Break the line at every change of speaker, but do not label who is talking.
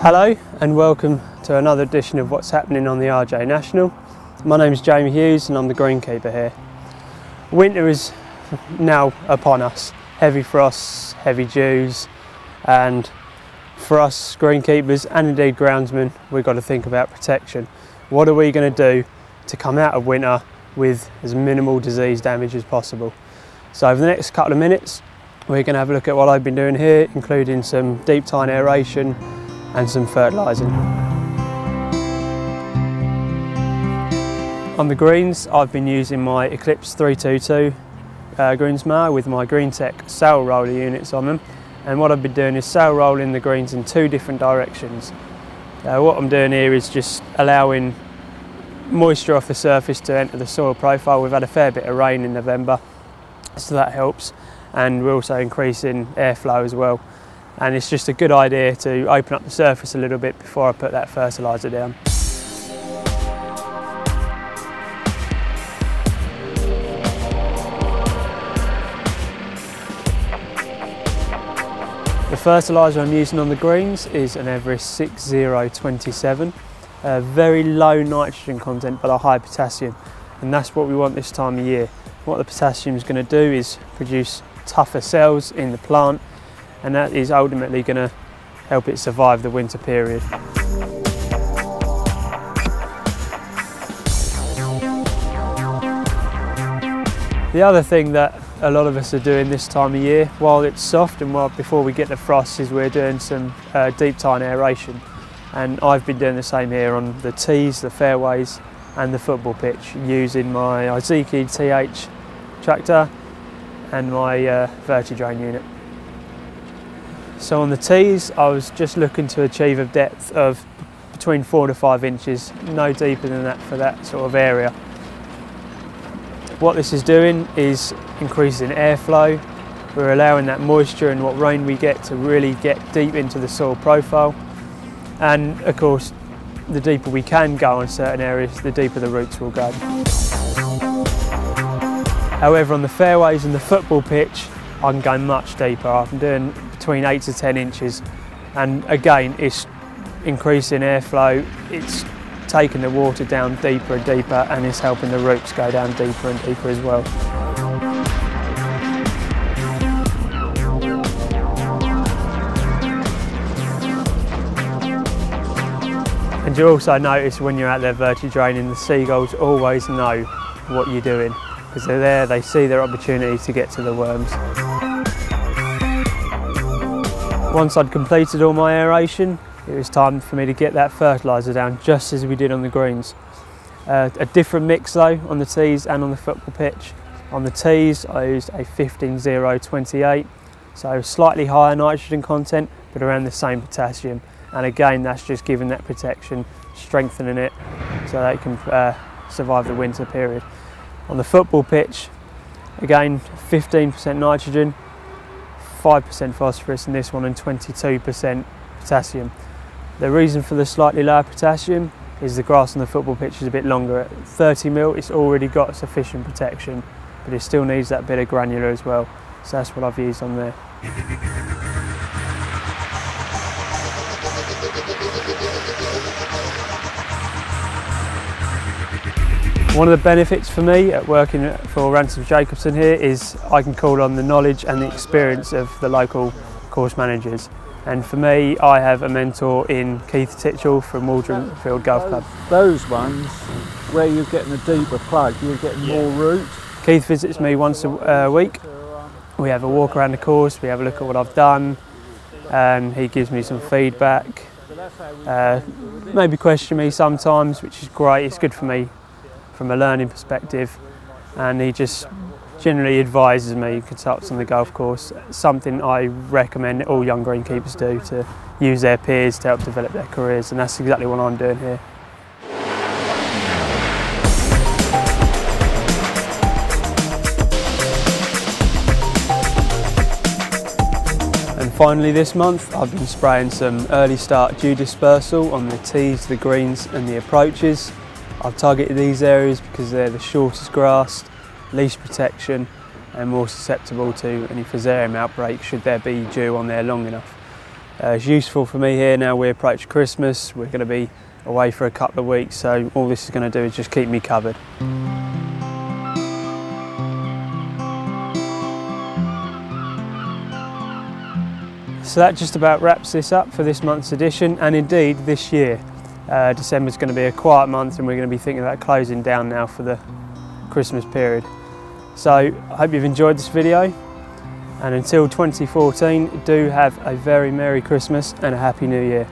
Hello and welcome to another edition of What's Happening on the RJ National. My name is Jamie Hughes and I'm the greenkeeper here. Winter is now upon us. Heavy frosts, heavy dews, and for us greenkeepers and indeed groundsmen, we've got to think about protection. What are we going to do to come out of winter with as minimal disease damage as possible? So over the next couple of minutes we're going to have a look at what I've been doing here, including some deep tine aeration and some fertilising. On the greens, I've been using my Eclipse 322 greens mower with my GreenTech sail roller units on them, and what I've been doing is sail rolling the greens in two different directions. What I'm doing here is just allowing moisture off the surface to enter the soil profile. We've had a fair bit of rain in November, so that helps, and we're also increasing airflow as well. And it's just a good idea to open up the surface a little bit before I put that fertiliser down. The fertiliser I'm using on the greens is an Everest 6027, very low nitrogen content but a high potassium, and that's what we want this time of year. What the potassium is going to do is produce tougher cells in the plant, and that is ultimately going to help it survive the winter period. The other thing that a lot of us are doing this time of year, while it's soft and before we get the frost, is we're doing some deep tine aeration, and I've been doing the same here on the tees, the fairways and the football pitch, using my Izeki TH tractor and my Vertidrain unit. So on the tees, I was just looking to achieve a depth of between 4 to 5 inches, no deeper than that for that sort of area. What this is doing is increasing airflow. We're allowing that moisture and what rain we get to really get deep into the soil profile. And of course, the deeper we can go in certain areas, the deeper the roots will go. However, on the fairways and the football pitch, I can go much deeper. I'm doing between 8 to 10 inches, and again it's increasing airflow, it's taking the water down deeper and deeper, and it's helping the roots go down deeper and deeper as well. And you also notice when you're out there vertidraining, the seagulls always know what you're doing, because they're there, they see their opportunity to get to the worms. Once I'd completed all my aeration, it was time for me to get that fertiliser down, just as we did on the greens. A different mix though on the tees and on the football pitch. On the tees I used a 15028, so slightly higher nitrogen content but around the same potassium, and again that's just giving that protection, strengthening it so that it can survive the winter period. On the football pitch, again 15% nitrogen, 5% phosphorus in this one, and 22% potassium. The reason for the slightly lower potassium is the grass on the football pitch is a bit longer. At 30 mil it's already got sufficient protection, but it still needs that bit of granular as well, so that's what I've used on there. One of the benefits for me at working for Ransomes Jacobsen here is I can call on the knowledge and the experience of the local course managers. And for me, I have a mentor in Keith Titchell from Waldronfield Golf Club.
Those ones where you're getting a deeper plug, you're getting more root.
Keith visits me once a week. We have a walk around the course, we have a look at what I've done, and he gives me some feedback. Maybe question me sometimes, which is great. It's good for me from a learning perspective, and he just generally advises me, consults on the golf course, something I recommend all young greenkeepers do, to use their peers to help develop their careers, and that's exactly what I'm doing here. And finally this month I've been spraying some early start dew dispersal on the tees, the greens and the approaches. I've targeted these areas because they're the shortest grassed, least protection and more susceptible to any fusarium outbreak should there be dew on there long enough. It's useful for me here now we approach Christmas. We're going to be away for a couple of weeks, so all this is going to do is just keep me covered. So that just about wraps this up for this month's edition, and indeed this year. December's going to be a quiet month and we're going to be thinking about closing down now for the Christmas period. So I hope you've enjoyed this video, and until 2014, do have a very Merry Christmas and a Happy New Year.